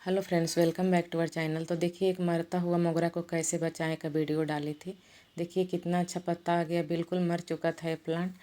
Hello friends, welcome back to our channel. तो देखिए, एक मरता हुआ मोगरा को कैसे बचाएं का वीडियो डाली थी। देखिए कितना अच्छा पत्ता आ गया, बिल्कुल मर चुका था ये प्लांट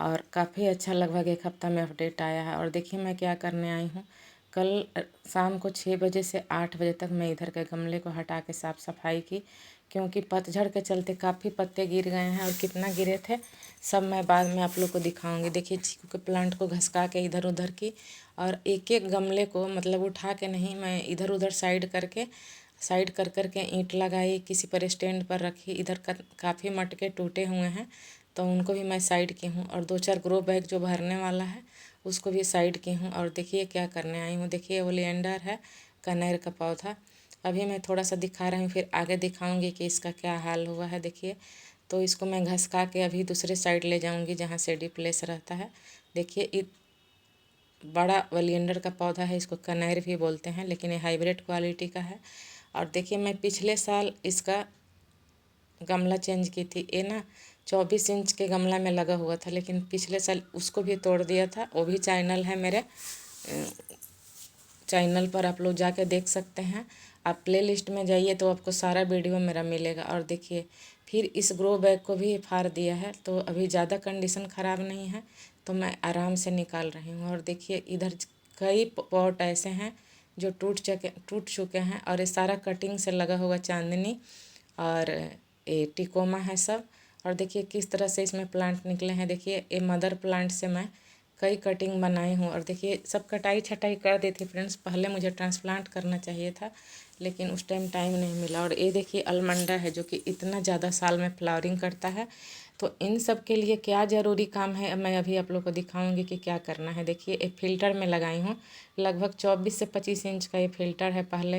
और काफ़ी अच्छा, लगभग एक हफ्ता में अपडेट आया है। और देखिए मैं क्या करने आई हूँ। कल शाम को 6 बजे से 8 बजे तक मैं इधर के गमले को हटा के साफ़ सफाई की, क्योंकि पतझड़ के चलते काफ़ी पत्ते गिर गए हैं और कितना गिरे थे सब मैं बाद में आप लोग को दिखाऊंगी। देखिए चीकू के प्लांट को घसका के इधर उधर की और एक एक गमले को मतलब उठा के नहीं, मैं इधर उधर साइड कर कर के ईंट लगाई, किसी पर स्टैंड पर रखी। इधर काफ़ी मटके टूटे हुए हैं तो उनको भी मैं साइड की हूँ और 2-4 ग्रो बैग जो भरने वाला है उसको भी साइड की हूँ। और देखिए क्या करने आई हूँ। देखिए ओलिएंडर है, कनेर का पौधा। अभी मैं थोड़ा सा दिखा रही हूँ, फिर आगे दिखाऊंगी कि इसका क्या हाल हुआ है। देखिए तो इसको मैं घसका के अभी दूसरे साइड ले जाऊंगी जहाँ सेडी प्लेस रहता है। देखिए बड़ा ओलिएंडर का पौधा है, इसको कनेर भी बोलते हैं, लेकिन ये हाइब्रिड क्वालिटी का है। और देखिए मैं पिछले साल इसका गमला चेंज की थी। ये ना 24 इंच के गमला में लगा हुआ था, लेकिन पिछले साल उसको भी तोड़ दिया था। वो भी चैनल है मेरे चैनल पर, आप लोग जाके देख सकते हैं। आप प्ले लिस्ट में जाइए तो आपको सारा वीडियो मेरा मिलेगा। और देखिए फिर इस ग्रो बैग को भी फाड़ दिया है, तो अभी ज़्यादा कंडीशन ख़राब नहीं है तो मैं आराम से निकाल रही हूँ। और देखिए इधर कई पॉट ऐसे हैं जो टूट चुके हैं और ये सारा कटिंग से लगा हुआ चांदनी और ये टिकोमा है सब। और देखिए किस तरह से इसमें प्लांट निकले हैं। देखिए ये मदर प्लांट से मैं कई कटिंग बनाई हूँ। और देखिए सब कटाई छटाई कर दी थी फ्रेंड्स। पहले मुझे ट्रांसप्लांट करना चाहिए था, लेकिन उस टाइम नहीं मिला। और ये देखिए अलमंडा है जो कि इतना ज़्यादा साल में फ्लावरिंग करता है। तो इन सब के लिए क्या ज़रूरी काम है मैं अभी आप लोग को दिखाऊंगी कि क्या करना है। देखिए एक फ़िल्टर में लगाई हूँ, लगभग 24 से 25 इंच का ये फ़िल्टर है। पहले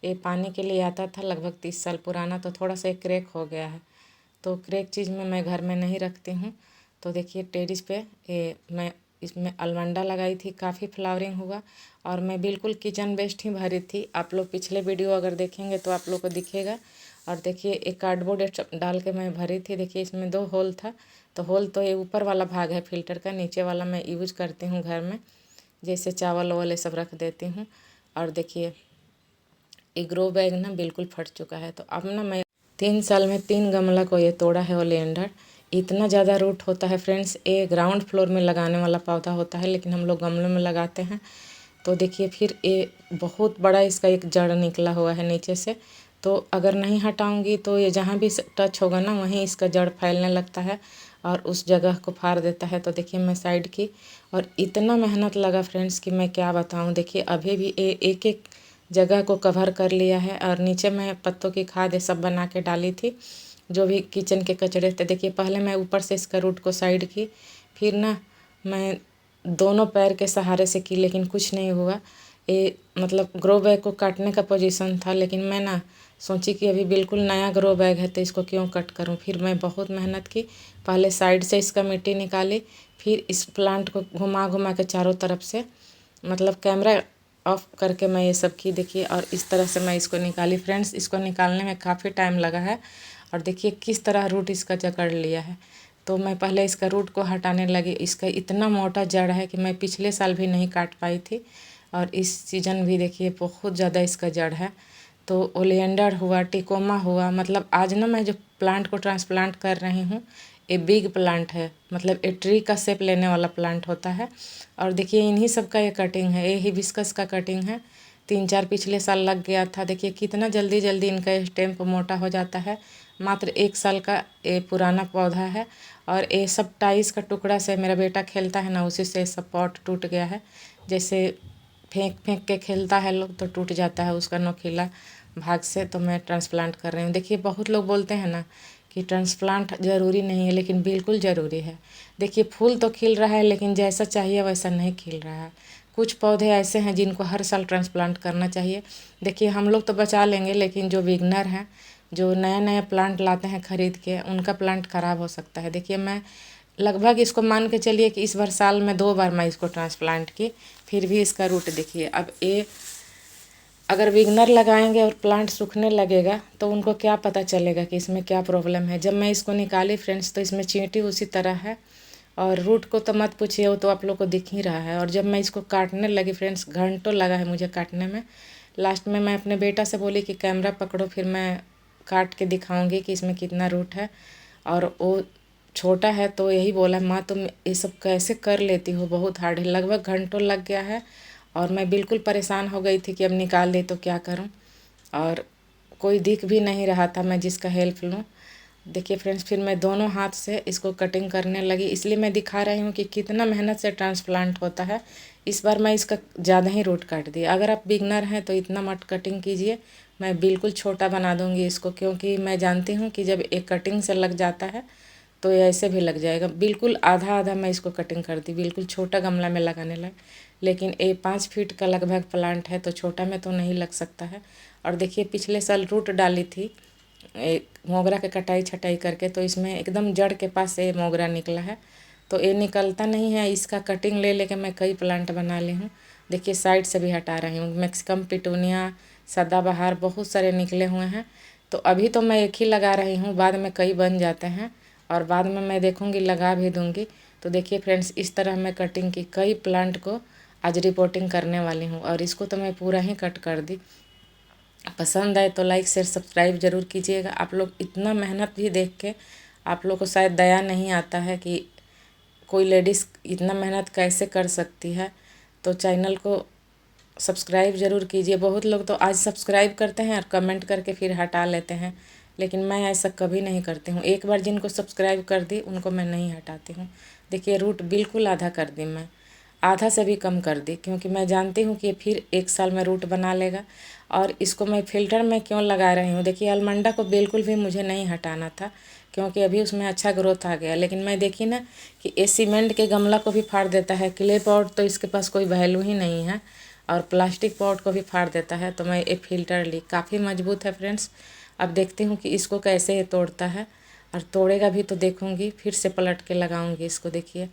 ये पानी के लिए आता था, लगभग 30 साल पुराना, तो थोड़ा सा क्रैक हो गया है। तो क्रैक चीज़ में मैं घर में नहीं रखती हूँ। तो देखिए टेरिस पे ये मैं इसमें अलमंडा लगाई थी, काफ़ी फ्लावरिंग हुआ। और मैं बिल्कुल किचन वेस्ट ही भरी थी। आप लोग पिछले वीडियो अगर देखेंगे तो आप लोग को दिखेगा। और देखिए एक कार्डबोर्ड डाल के मैं भरी थी। देखिए इसमें 2 होल था, तो होल तो ये ऊपर वाला भाग है फ़िल्टर का, नीचे वाला मैं यूज करती हूँ घर में, जैसे चावल वावल ये सब रख देती हूँ। और देखिए ये ग्रो बैग ना बिल्कुल फट चुका है। तो अब ना मैं 3 साल में 3 गमला को ये तोड़ा है ओलिएंडर। इतना ज़्यादा रूट होता है फ्रेंड्स। ये ग्राउंड फ्लोर में लगाने वाला पौधा होता है, लेकिन हम लोग गमलों में लगाते हैं। तो देखिए फिर ये बहुत बड़ा इसका एक जड़ निकला हुआ है नीचे से। तो अगर नहीं हटाऊंगी तो ये जहाँ भी टच होगा ना वहीं इसका जड़ फैलने लगता है और उस जगह को फाड़ देता है। तो देखिए मैं साइड की, और इतना मेहनत लगा फ्रेंड्स कि मैं क्या बताऊं। देखिए अभी भी एक एक जगह को कवर कर लिया है। और नीचे मैं पत्तों की खाद ये सब बना के डाली थी, जो भी किचन के कचरे थे। देखिए पहले मैं ऊपर से इसका रूट को साइड की, फिर ना मैं दोनों पैर के सहारे से की, लेकिन कुछ नहीं हुआ। ये मतलब ग्रो बैग को काटने का पोजीशन था, लेकिन मैं ना सोची कि अभी बिल्कुल नया ग्रो बैग है तो इसको क्यों कट करूं। फिर मैं बहुत मेहनत की, पहले साइड से इसका मिट्टी निकाली, फिर इस प्लांट को घुमा घुमा के चारों तरफ से, मतलब कैमरा ऑफ करके मैं ये सब की। देखिए और इस तरह से मैं इसको निकाली फ्रेंड्स। इसको निकालने में काफ़ी टाइम लगा है। और देखिए किस तरह रूट इसका जकड़ लिया है। तो मैं पहले इसका रूट को हटाने लगी। इसका इतना मोटा जड़ है कि मैं पिछले साल भी नहीं काट पाई थी, और इस सीज़न भी देखिए बहुत ज़्यादा इसका जड़ है। तो ओलिएंडर हुआ, टिकोमा हुआ, मतलब आज ना मैं जो प्लांट को ट्रांसप्लांट कर रही हूँ ये बिग प्लांट है, मतलब ये ट्री का शेप लेने वाला प्लांट होता है। और देखिए इन्हीं सब का ये कटिंग है, ये हिबिस्कस का कटिंग है। 3-4 पिछले साल लग गया था। देखिए कितना जल्दी जल्दी इनका स्टेम मोटा हो जाता है। मात्र 1 साल का ये पुराना पौधा है। और ये सब टाइल्स का टुकड़ा से मेरा बेटा खेलता है ना, उसी से सब पॉट टूट गया है। जैसे फेंक फेंक के खेलता है लोग तो टूट जाता है उसका नोकीला भाग से। तो मैं ट्रांसप्लांट कर रही हूँ। देखिए बहुत लोग बोलते हैं ना कि ट्रांसप्लांट ज़रूरी नहीं है, लेकिन बिल्कुल ज़रूरी है। देखिए फूल तो खिल रहा है, लेकिन जैसा चाहिए वैसा नहीं खिल रहा है। कुछ पौधे ऐसे हैं जिनको हर साल ट्रांसप्लांट करना चाहिए। देखिए हम लोग तो बचा लेंगे, लेकिन जो बिगनर हैं, जो नया नया प्लांट लाते हैं ख़रीद के, उनका प्लांट ख़राब हो सकता है। देखिए मैं लगभग इसको मान के चलिए कि इस बार साल में 2 बार मैं इसको ट्रांसप्लांट की, फिर भी इसका रूट देखिए। अब ये अगर विगनर लगाएंगे और प्लांट सूखने लगेगा तो उनको क्या पता चलेगा कि इसमें क्या प्रॉब्लम है। जब मैं इसको निकाली फ्रेंड्स तो इसमें चींटी उसी तरह है, और रूट को तो मत पूछिए, वो तो आप लोग को दिख ही रहा है। और जब मैं इसको काटने लगी फ्रेंड्स, घंटों लगा है मुझे काटने में, लास्ट में मैं अपने बेटा से बोली कि कैमरा पकड़ो, फिर मैं काट के दिखाऊंगी कि इसमें कितना रूट है। और वो छोटा है तो यही बोला, माँ तुम ये सब कैसे कर लेती हो, बहुत हार्ड है। लगभग घंटों लग गया है और मैं बिल्कुल परेशान हो गई थी कि अब निकाल दे तो क्या करूँ, और कोई दिख भी नहीं रहा था मैं जिसका हेल्प लूँ। देखिए फ्रेंड्स, फिर मैं दोनों हाथ से इसको कटिंग करने लगी, इसलिए मैं दिखा रही हूँ कि कितना मेहनत से ट्रांसप्लांट होता है। इस बार मैं इसका ज़्यादा ही रूट काट दी। अगर आप बिगनर हैं तो इतना मत कटिंग कीजिए, मैं बिल्कुल छोटा बना दूँगी इसको, क्योंकि मैं जानती हूँ कि जब एक कटिंग से लग जाता है तो ये ऐसे भी लग जाएगा। बिल्कुल आधा आधा मैं इसको कटिंग कर दी, बिल्कुल छोटा गमला में लगाने लग। लेकिन ये 5 फीट का लगभग प्लांट है तो छोटा में तो नहीं लग सकता है। और देखिए पिछले साल रूट डाली थी एक मोगरा के कटाई छटाई करके, तो इसमें एकदम जड़ के पास से मोगरा निकला है। तो ये निकलता नहीं है, इसका कटिंग ले लेके मैं कई प्लांट बना ली हूँ। देखिए साइड से भी हटा रही हूँ। मैक्सिकम पिटूनिया, सदाबहार बहुत सारे निकले हुए हैं। तो अभी तो मैं एक ही लगा रही हूँ, बाद में कई बन जाते हैं और बाद में मैं देखूँगी लगा भी दूँगी। तो देखिए फ्रेंड्स, इस तरह मैं कटिंग की कई प्लांट को आज रिपोर्टिंग करने वाली हूँ, और इसको तो मैं पूरा ही कट कर दी। पसंद आए तो लाइक शेयर सब्सक्राइब ज़रूर कीजिएगा। आप लोग इतना मेहनत भी देख के आप लोग को शायद दया नहीं आता है कि कोई लेडीज़ इतना मेहनत कैसे कर सकती है। तो चैनल को सब्सक्राइब ज़रूर कीजिए। बहुत लोग तो आज सब्सक्राइब करते हैं और कमेंट करके फिर हटा लेते हैं, लेकिन मैं ऐसा कभी नहीं करती हूँ। एक बार जिनको सब्सक्राइब कर दी उनको मैं नहीं हटाती हूँ। देखिए रूट बिल्कुल आधा कर दी, मैं आधा से भी कम कर दी, क्योंकि मैं जानती हूँ कि ये फिर 1 साल में रूट बना लेगा। और इसको मैं फ़िल्टर में क्यों लगा रही हूँ, देखिए अलमंडा को बिल्कुल भी मुझे नहीं हटाना था, क्योंकि अभी उसमें अच्छा ग्रोथ आ गया। लेकिन मैं देखी ना कि ये सीमेंट के गमला को भी फाड़ देता है, क्ले पॉट तो इसके पास कोई वैल्यू ही नहीं है, और प्लास्टिक पॉट को भी फाड़ देता है। तो मैं ये फ़िल्टर ली, काफ़ी मजबूत है फ्रेंड्स। अब देखती हूँ कि इसको कैसे ये तोड़ता है, और तोड़ेगा भी तो देखूँगी, फिर से पलट के लगाऊँगी इसको। देखिए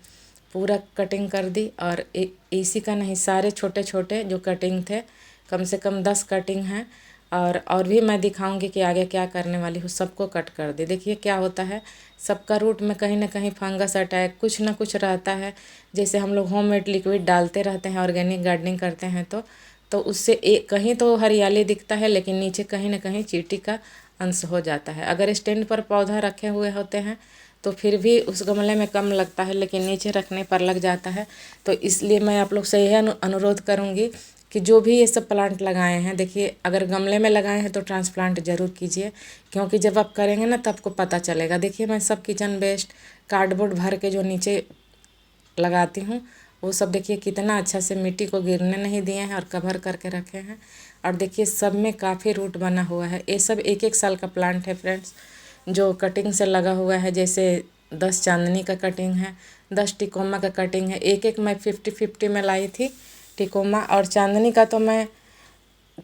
पूरा कटिंग कर दी, और इसी का नहीं, सारे छोटे छोटे जो कटिंग थे, कम से कम 10 कटिंग हैं, और भी मैं दिखाऊंगी कि आगे क्या करने वाली हूँ। सबको कट कर दी। देखिए क्या होता है, सबका रूट में कहीं ना कहीं फंगस अटैक कुछ ना कुछ रहता है। जैसे हम लोग होममेड लिक्विड डालते रहते हैं, ऑर्गेनिक गार्डनिंग करते हैं, तो उससे एक कहीं तो हरियाली दिखता है, लेकिन नीचे कहीं ना कहीं चींटी का अंश हो जाता है। अगर स्टैंड पर पौधा रखे हुए होते हैं तो फिर भी उस गमले में कम लगता है, लेकिन नीचे रखने पर लग जाता है। तो इसलिए मैं आप लोग से यह अनुरोध करूँगी कि जो भी ये सब प्लांट लगाए हैं, देखिए अगर गमले में लगाए हैं तो ट्रांसप्लांट ज़रूर कीजिए, क्योंकि जब आप करेंगे ना तब आपको पता चलेगा। देखिए मैं सब किचन वेस्ट कार्डबोर्ड भर के जो नीचे लगाती हूँ, वो सब देखिए कितना अच्छा से मिट्टी को गिरने नहीं दिए हैं और कवर करके रखे हैं। और देखिए सब में काफ़ी रूट बना हुआ है। ये सब 1-1 साल का प्लांट है फ्रेंड्स, जो कटिंग से लगा हुआ है। जैसे 10 चांदनी का कटिंग है, 10 टिकोमा का कटिंग है। एक मैं 50-50 में लाई थी टिकोमा, और चांदनी का तो मैं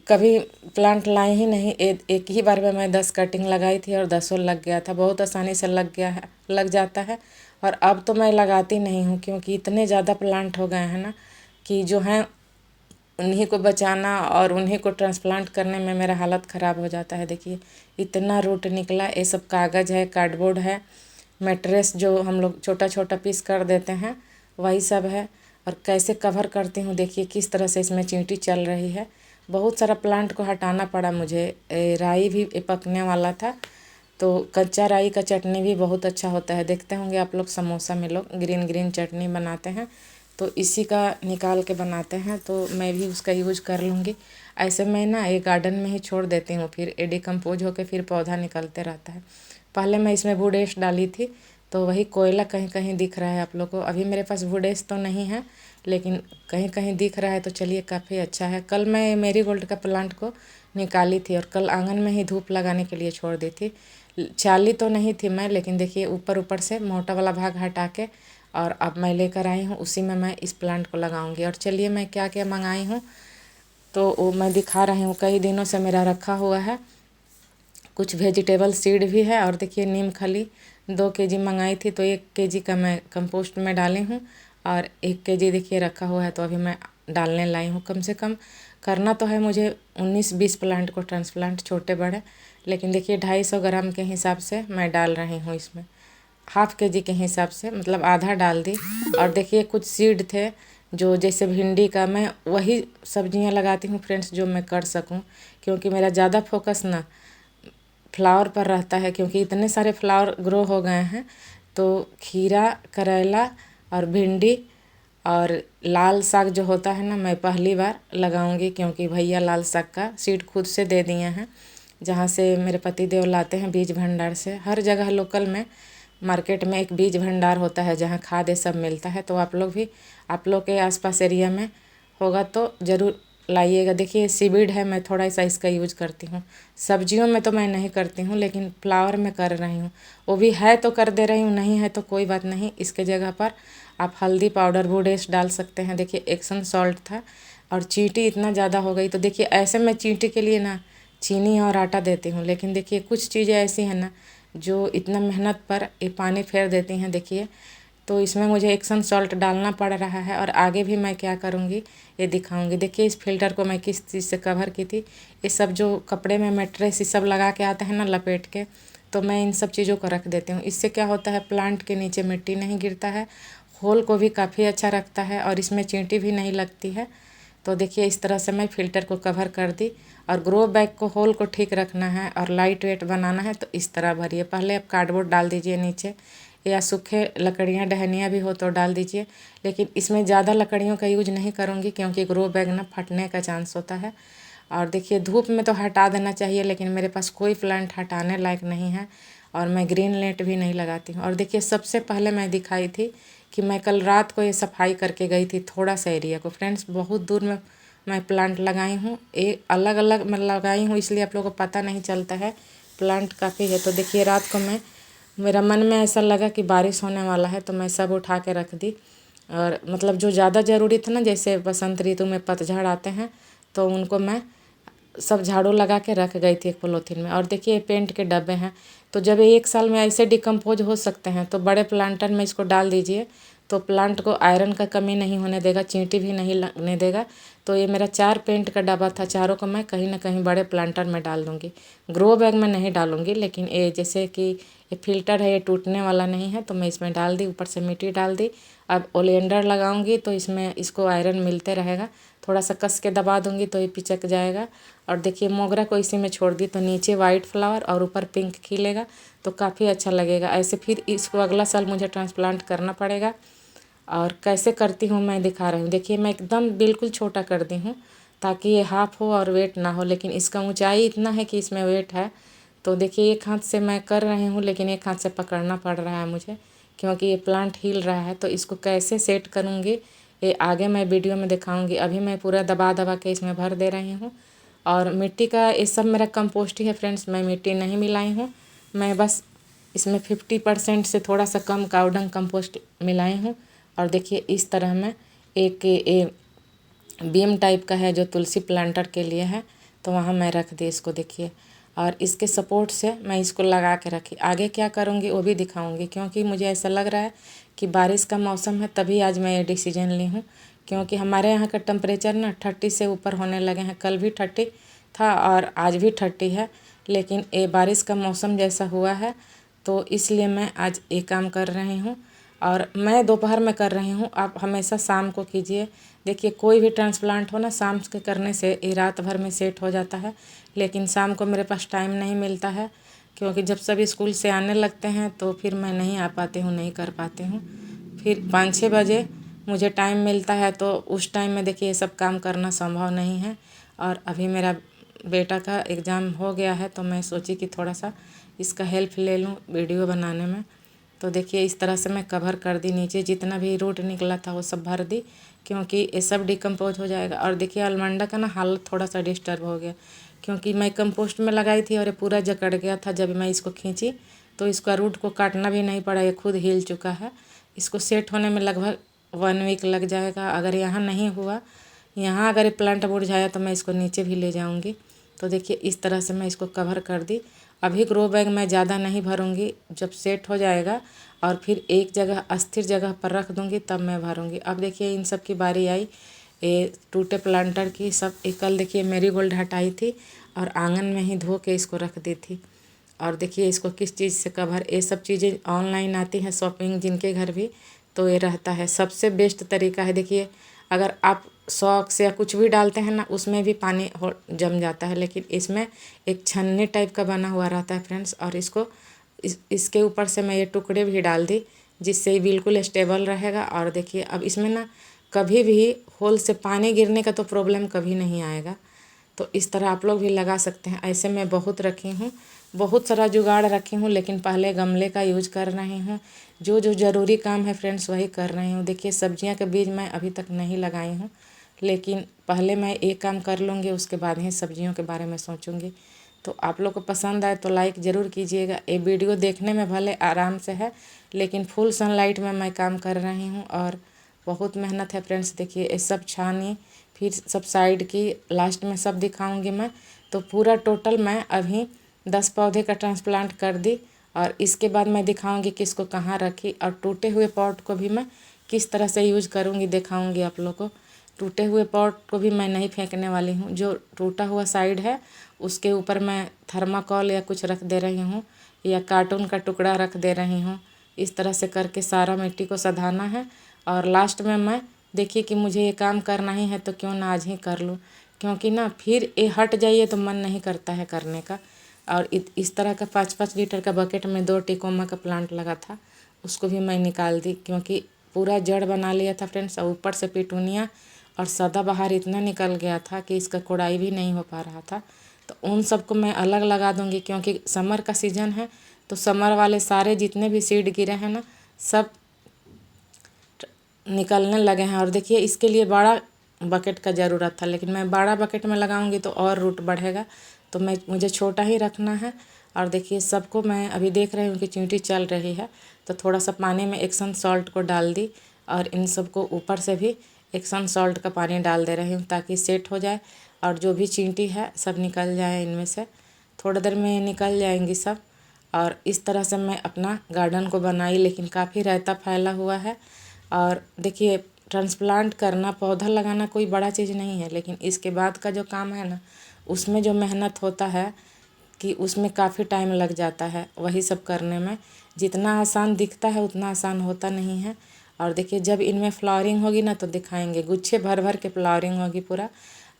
कभी प्लांट लाई ही नहीं। एक ही बार में मैं 10 कटिंग लगाई थी और 10 लग गया था। बहुत आसानी से लग जाता है। और अब तो मैं लगाती नहीं हूँ, क्योंकि इतने ज़्यादा प्लांट हो गए हैं ना कि जो हैं उन्हीं को बचाना और उन्हीं को ट्रांसप्लांट करने में मेरा हालत ख़राब हो जाता है। देखिए इतना रूट निकला। ये सब कागज़ है, कार्डबोर्ड है, मैट्रेस जो हम लोग छोटा छोटा पीस कर देते हैं वही सब है। और कैसे कवर करती हूँ, देखिए किस तरह से इसमें चींटी चल रही है। बहुत सारा प्लांट को हटाना पड़ा मुझे। राई भी पकने वाला था, तो कच्चा राई का चटनी भी बहुत अच्छा होता है। देखते होंगे आप लोग समोसा में लोग ग्रीन ग्रीन चटनी बनाते हैं, तो इसी का निकाल के बनाते हैं, तो मैं भी उसका यूज कर लूँगी। ऐसे मैं ना एक गार्डन में ही छोड़ देती हूँ, फिर ये डिकम्पोज होकर फिर पौधा निकलते रहता है। पहले मैं इसमें वुड एश डाली थी, तो वही कोयला कहीं कहीं दिख रहा है आप लोग को। अभी मेरे पास वुड एश तो नहीं है, लेकिन कहीं कहीं दिख रहा है, तो चलिए काफ़ी अच्छा है। कल मैं मेरीगोल्ड का प्लांट को निकाली थी और कल आंगन में ही धूप लगाने के लिए छोड़ दी थी। चाली तो नहीं थी मैं, लेकिन देखिए ऊपर ऊपर से मोटा वाला भाग हटा के और अब मैं लेकर आई हूँ, उसी में मैं इस प्लांट को लगाऊंगी। और चलिए मैं क्या क्या मंगाई हूँ तो वो मैं दिखा रही हूँ। कई दिनों से मेरा रखा हुआ है, कुछ वेजिटेबल सीड भी है। और देखिए नीम खली 2 केजी मंगाई थी, तो 1 केजी का मैं कंपोस्ट में डाली हूँ, और 1 केजी देखिए रखा हुआ है, तो अभी मैं डालने लाई हूँ। कम से कम करना तो है मुझे 19-20 प्लांट को ट्रांसप्लांट, छोटे बड़े। लेकिन देखिए 250 ग्राम के हिसाब से मैं डाल रही हूँ इसमें, ½ केजी के हिसाब से, मतलब आधा डाल दी। और देखिए कुछ सीड थे जो जैसे भिंडी का, मैं वही सब्जियां लगाती हूँ फ्रेंड्स जो मैं कर सकूँ, क्योंकि मेरा ज़्यादा फोकस ना फ्लावर पर रहता है, क्योंकि इतने सारे फ्लावर ग्रो हो गए हैं। तो खीरा, करेला और भिंडी और लाल साग जो होता है ना, मैं पहली बार लगाऊंगी, क्योंकि भैया लाल साग का सीड खुद से दे दिए हैं, जहाँ से मेरे पति देव लाते हैं बीज भंडार से। हर जगह लोकल में मार्केट में एक बीज भंडार होता है जहाँ खाद ये सब मिलता है। तो आप लोग भी, आप लोग के आसपास एरिया में होगा तो ज़रूर लाइएगा। देखिए सीवीड है, मैं थोड़ा सा इसका यूज करती हूँ। सब्जियों में तो मैं नहीं करती हूँ, लेकिन फ्लावर में कर रही हूँ। वो भी है तो कर दे रही हूँ, नहीं है तो कोई बात नहीं। इसके जगह पर आप हल्दी पाउडर, वुडेस डाल सकते हैं। देखिए एक्सन सॉल्ट था और चींटी इतना ज़्यादा हो गई, तो देखिए ऐसे मैं चींटी के लिए ना चीनी और आटा देती हूँ। लेकिन देखिए कुछ चीज़ें ऐसी हैं ना जो इतना मेहनत पर ये पानी फेर देती हैं। देखिए तो इसमें मुझे एक्सन सॉल्ट डालना पड़ रहा है, और आगे भी मैं क्या करूँगी ये दिखाऊंगी। देखिए इस फिल्टर को मैं किस चीज़ से कवर की थी। ये सब जो कपड़े में मैट्रेस ये सब लगा के आता है ना लपेट के, तो मैं इन सब चीज़ों को रख देती हूँ। इससे क्या होता है, प्लांट के नीचे मिट्टी नहीं गिरता है, होल को भी काफ़ी अच्छा रखता है, और इसमें चींटी भी नहीं लगती है। तो देखिए इस तरह से मैं फ़िल्टर को कवर कर दी। और ग्रो बैग को, होल को ठीक रखना है और लाइट वेट बनाना है, तो इस तरह भरिए। पहले आप कार्डबोर्ड डाल दीजिए नीचे, या सूखे लकड़ियाँ डहनियाँ भी हो तो डाल दीजिए। लेकिन इसमें ज़्यादा लकड़ियों का यूज नहीं करूँगी, क्योंकि ग्रो बैग ना फटने का चांस होता है। और देखिए धूप में तो हटा देना चाहिए, लेकिन मेरे पास कोई प्लांट हटाने लायक नहीं है, और मैं ग्रीन नेट भी नहीं लगाती हूँ। और देखिए सबसे पहले मैं दिखाई थी कि मैं कल रात को ये सफाई करके गई थी थोड़ा सा एरिया को। फ्रेंड्स बहुत दूर में मैं प्लांट लगाई हूँ, एक अलग अलग मैं लगाई हूँ, इसलिए आप लोगों को पता नहीं चलता है, प्लांट काफ़ी है। तो देखिए रात को मेरा मन में ऐसा लगा कि बारिश होने वाला है, तो मैं सब उठा के रख दी। और मतलब जो ज़्यादा ज़रूरी था ना, जैसे बसंत ऋतु में पतझड़ आते हैं, तो उनको मैं सब झाड़ू लगा के रख गई थी एक पॉलीथीन में। और देखिए पेंट के डब्बे हैं, तो जब ये 1 साल में ऐसे डिकम्पोज हो सकते हैं, तो बड़े प्लांटर में इसको डाल दीजिए, तो प्लांट को आयरन का कमी नहीं होने देगा, चींटी भी नहीं लगने देगा। तो ये मेरा 4 पेंट का डब्बा था, चारों को मैं कहीं ना कहीं बड़े प्लांटर में डाल दूँगी। ग्रो बैग में नहीं डालूँगी, लेकिन ये जैसे कि ये फिल्टर है, ये टूटने वाला नहीं है, तो मैं इसमें डाल दी, ऊपर से मिट्टी डाल दी। अब ओलिएंडर लगाऊंगी तो इसमें इसको आयरन मिलते रहेगा। थोड़ा सा कस के दबा दूंगी तो ये पिचक जाएगा। और देखिए मोगरा को इसी में छोड़ दी, तो नीचे वाइट फ्लावर और ऊपर पिंक खिलेगा, तो काफ़ी अच्छा लगेगा। ऐसे फिर इसको अगला साल मुझे ट्रांसप्लांट करना पड़ेगा। और कैसे करती हूँ मैं दिखा रही हूँ। देखिए मैं एकदम बिल्कुल छोटा कर दी हूँ, ताकि ये हाफ हो और वेट ना हो, लेकिन इसका ऊंचाई इतना है कि इसमें वेट है। तो देखिए एक हाथ से मैं कर रही हूँ, लेकिन एक हाथ से पकड़ना पड़ रहा है मुझे, क्योंकि ये प्लांट हिल रहा है। तो इसको कैसे सेट करूँगी ये आगे मैं वीडियो में दिखाऊँगी। अभी मैं पूरा दबा दबा के इसमें भर दे रही हूँ। और मिट्टी का ये सब मेरा कंपोस्ट ही है फ्रेंड्स, मैं मिट्टी नहीं मिलाई हूँ। मैं बस इसमें 50% से थोड़ा सा कम काउडंग कंपोस्ट मिलाई हूँ। और देखिए इस तरह मैं एक बीम टाइप का है जो तुलसी प्लांटर के लिए है, तो वहाँ मैं रख दी इसको। देखिए और इसके सपोर्ट से मैं इसको लगा के रखी। आगे क्या करूँगी वो भी दिखाऊँगी, क्योंकि मुझे ऐसा लग रहा है कि बारिश का मौसम है, तभी आज मैं ये डिसीजन ली हूँ। क्योंकि हमारे यहाँ का टेम्परेचर ना 30 से ऊपर होने लगे हैं। कल भी 30 था और आज भी 30 है, लेकिन ये बारिश का मौसम जैसा हुआ है, तो इसलिए मैं आज ये काम कर रही हूँ। और मैं दोपहर में कर रही हूँ, आप हमेशा शाम को कीजिए। देखिए कोई भी ट्रांसप्लांट हो ना, शाम के करने से ये रात भर में सेट हो जाता है। लेकिन शाम को मेरे पास टाइम नहीं मिलता है, क्योंकि जब सभी स्कूल से आने लगते हैं तो फिर मैं नहीं आ पाती हूँ, नहीं कर पाती हूँ। फिर 5-6 बजे मुझे टाइम मिलता है, तो उस टाइम में देखिए ये सब काम करना संभव नहीं है। और अभी मेरा बेटा का एग्ज़ाम हो गया है, तो मैं सोची कि थोड़ा सा इसका हेल्प ले लूँ वीडियो बनाने में। तो देखिए इस तरह से मैं कवर कर दी, नीचे जितना भी रूट निकला था वो सब भर दी, क्योंकि ये सब डिकम्पोज हो जाएगा। और देखिए अलमंडा का ना हालत थोड़ा सा डिस्टर्ब हो गया, क्योंकि मैं कंपोस्ट में लगाई थी और ये पूरा जकड़ गया था। जब मैं इसको खींची तो इसका रूट को काटना भी नहीं पड़ा, ये खुद हिल चुका है। इसको सेट होने में लगभग 1 वीक लग जाएगा। अगर यहाँ नहीं हुआ, यहाँ अगर ये प्लांट मुरझाया, तो मैं इसको नीचे भी ले जाऊँगी। तो देखिए इस तरह से मैं इसको कवर कर दी। अभी ग्रो बैग मैं ज़्यादा नहीं भरूँगी, जब सेट हो जाएगा और फिर एक जगह अस्थिर जगह पर रख दूँगी तब मैं भरूँगी। अब देखिए इन सब की बारी आई, ये टूटे प्लांटर की। सब कल देखिए मेरीगोल्ड हटाई थी और आंगन में ही धो के इसको रख दी थी। और देखिए इसको किस चीज़ से कवर, ये सब चीज़ें ऑनलाइन आती हैं शॉपिंग जिनके घर भी, तो ये रहता है। सबसे बेस्ट तरीका है, देखिए अगर आप सॉक्स या कुछ भी डालते हैं ना उसमें भी पानी जम जाता है, लेकिन इसमें एक छन्नी टाइप का बना हुआ रहता है फ्रेंड्स। और इसको इसके ऊपर से मैं ये टुकड़े भी डाल दी, जिससे ये बिल्कुल स्टेबल रहेगा। और देखिए अब इसमें ना कभी भी होल से पानी गिरने का तो प्रॉब्लम कभी नहीं आएगा। तो इस तरह आप लोग भी लगा सकते हैं। ऐसे मैं बहुत रखी हूँ, बहुत सारा जुगाड़ रखी हूँ, लेकिन पहले गमले का यूज कर रही हूँ। जो जो ज़रूरी काम है फ्रेंड्स वही कर रही हूँ। देखिए सब्जियाँ के बीज मैं अभी तक नहीं लगाई हूँ, लेकिन पहले मैं एक काम कर लूँगी, उसके बाद ही सब्जियों के बारे में सोचूँगी। तो आप लोग को पसंद आए तो लाइक ज़रूर कीजिएगा। ये वीडियो देखने में भले आराम से है, लेकिन फुल सनलाइट में मैं काम कर रही हूँ और बहुत मेहनत है फ्रेंड्स। देखिए ये सब छानी, फिर सब साइड की, लास्ट में सब दिखाऊंगी मैं। तो पूरा टोटल मैं अभी 10 पौधे का ट्रांसप्लांट कर दी, और इसके बाद मैं दिखाऊंगी कि इसको कहाँ रखी, और टूटे हुए पॉट को भी मैं किस तरह से यूज करूँगी दिखाऊंगी आप लोग को। टूटे हुए पॉट को भी मैं नहीं फेंकने वाली हूँ। जो टूटा हुआ साइड है उसके ऊपर मैं थर्माकोल या कुछ रख दे रही हूँ, या कार्टून का टुकड़ा रख दे रही हूँ। इस तरह से करके सारा मिट्टी को सधाना है। और लास्ट में मैं देखिए कि मुझे ये काम करना ही है तो क्यों ना आज ही कर लूँ, क्योंकि ना फिर ये हट जाइए तो मन नहीं करता है करने का। और इस तरह का 5-5 लीटर का बकेट में 2 टिकोमा का प्लांट लगा था, उसको भी मैं निकाल दी, क्योंकि पूरा जड़ बना लिया था फ्रेंड्स। और ऊपर से पिटूनिया और सदाबहार इतना निकल गया था कि इसका कोड़ाई भी नहीं हो पा रहा था। तो उन सबको मैं अलग लगा दूँगी, क्योंकि समर का सीज़न है। तो समर वाले सारे जितने भी सीड गिरे हैं ना सब निकलने लगे हैं। और देखिए इसके लिए बड़ा बकेट का ज़रूरत था, लेकिन मैं बड़ा बकेट में लगाऊंगी तो और रूट बढ़ेगा, तो मुझे छोटा ही रखना है। और देखिए सबको मैं अभी देख रही हूँ कि चींटी चल रही है, तो थोड़ा सा पानी में एक्सन सॉल्ट को डाल दी, और इन सबको ऊपर से भी एक्सन सॉल्ट का पानी डाल दे रही हूँ ताकि सेट हो जाए, और जो भी चींटी है सब निकल जाए इनमें से। थोड़ी देर में निकल जाएंगी सब। और इस तरह से मैं अपना गार्डन को बनाई, लेकिन काफ़ी रायता फैला हुआ है। और देखिए ट्रांसप्लांट करना, पौधा लगाना कोई बड़ा चीज़ नहीं है, लेकिन इसके बाद का जो काम है ना उसमें जो मेहनत होता है कि उसमें काफ़ी टाइम लग जाता है। वही सब करने में जितना आसान दिखता है उतना आसान होता नहीं है। और देखिए जब इनमें फ्लावरिंग होगी ना तो दिखाएंगे, गुच्छे भर भर के फ्लावरिंग होगी पूरा।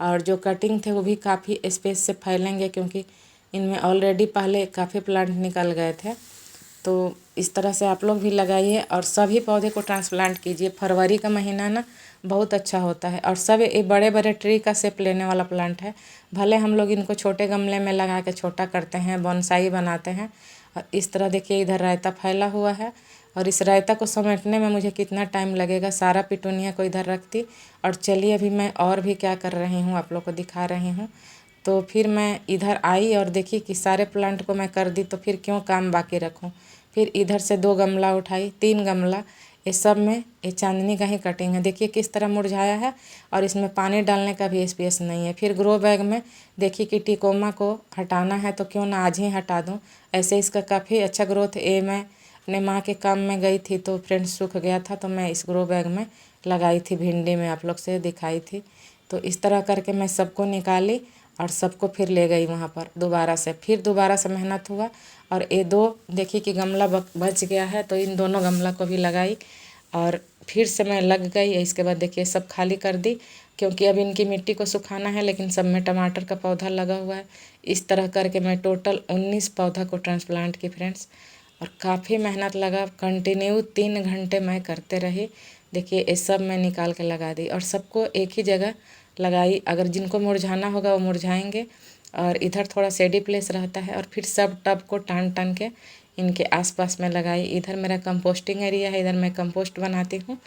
और जो कटिंग थे वो भी काफ़ी स्पेस से फैलेंगे, क्योंकि इनमें ऑलरेडी पहले काफ़ी प्लांट निकल गए थे। तो इस तरह से आप लोग भी लगाइए और सभी पौधे को ट्रांसप्लांट कीजिए। फरवरी का महीना ना बहुत अच्छा होता है, और सब ये बड़े बड़े ट्री का शेप लेने वाला प्लांट है। भले हम लोग इनको छोटे गमले में लगा के छोटा करते हैं, बोनसाई बनाते हैं। और इस तरह देखिए इधर रायता फैला हुआ है, और इस रायता को समेटने में मुझे कितना टाइम लगेगा। सारा पिटूनिया को इधर रखती, और चलिए अभी मैं और भी क्या कर रही हूँ आप लोग को दिखा रही हूँ। तो फिर मैं इधर आई और देखी कि सारे प्लांट को मैं कर दी, तो फिर क्यों काम बाकी रखूँ। फिर इधर से 2 गमला उठाई, 3 गमला, ये सब में ये चांदनी का ही कटिंग है। देखिए किस तरह मुरझाया है, और इसमें पानी डालने का भी स्पेस नहीं है। फिर ग्रो बैग में देखिए कि टिकोमा को हटाना है तो क्यों ना आज ही हटा दूँ। ऐसे इसका काफ़ी अच्छा ग्रोथ। ये मैं अपने माँ के काम में गई थी तो फ्रेंड्स सूख गया था, तो मैं इस ग्रो बैग में लगाई थी, भिंडी में आप लोग से दिखाई थी। तो इस तरह करके मैं सबको निकाली और सबको फिर ले गई वहाँ पर दोबारा से। फिर दोबारा से मेहनत हुआ, और ये 2 देखिए कि गमला बच गया है, तो इन दोनों गमला को भी लगाई और फिर से मैं लग गई। इसके बाद देखिए सब खाली कर दी, क्योंकि अब इनकी मिट्टी को सुखाना है, लेकिन सब में टमाटर का पौधा लगा हुआ है। इस तरह करके मैं टोटल 19 पौधा को ट्रांसप्लांट की फ्रेंड्स, और काफ़ी मेहनत लगा। कंटिन्यू 3 घंटे मैं करते रही। देखिए ये सब मैं निकाल के लगा दी, और सबको एक ही जगह लगाई। अगर जिनको मुरझाना होगा वो मुरझाएंगे, और इधर थोड़ा शेडी प्लेस रहता है। और फिर सब टब को टान टान के इनके आसपास में लगाई। इधर मेरा कंपोस्टिंग एरिया है, इधर मैं कंपोस्ट बनाती हूँ,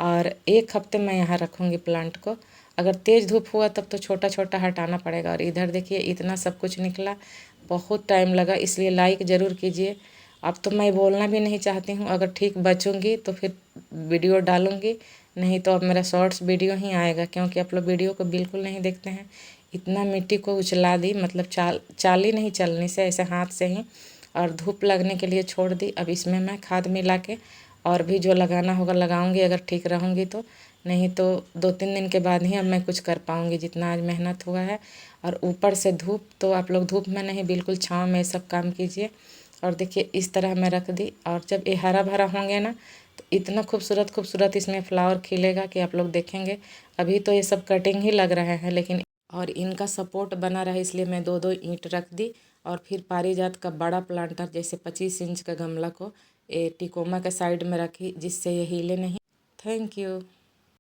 और 1 हफ्ते मैं यहाँ रखूँगी प्लांट को। अगर तेज़ धूप हुआ तब तो छोटा छोटा हटाना पड़ेगा। और इधर देखिए इतना सब कुछ निकला, बहुत टाइम लगा, इसलिए लाइक ज़रूर कीजिए। अब तो मैं बोलना भी नहीं चाहती हूँ, अगर ठीक बचूँगी तो फिर वीडियो डालूँगी, नहीं तो अब मेरा शॉर्ट्स वीडियो ही आएगा, क्योंकि आप लोग वीडियो को बिल्कुल नहीं देखते हैं। इतना मिट्टी को उछला दी, मतलब चाली नहीं चलनी से, ऐसे हाथ से ही, और धूप लगने के लिए छोड़ दी। अब इसमें मैं खाद मिला के और भी जो लगाना होगा लगाऊंगी, अगर ठीक रहूँगी तो। नहीं तो 2-3 दिन के बाद ही अब मैं कुछ कर पाऊँगी, जितना आज मेहनत हुआ है। और ऊपर से धूप, तो आप लोग धूप में नहीं, बिल्कुल छाँव में सब काम कीजिए। और देखिए इस तरह मैं रख दी, और जब ये हरा भरा होंगे ना तो इतना खूबसूरत खूबसूरत इसमें फ्लावर खिलेगा कि आप लोग देखेंगे। अभी तो ये सब कटिंग ही लग रहे हैं, लेकिन और इनका सपोर्ट बना रहा इसलिए मैं 2-2 ईंट रख दी और फिर पारिजात का बड़ा प्लांटर जैसे 25 इंच का गमला को टिकोमा के साइड में रखी, जिससे ये हिले नहीं। Thank you.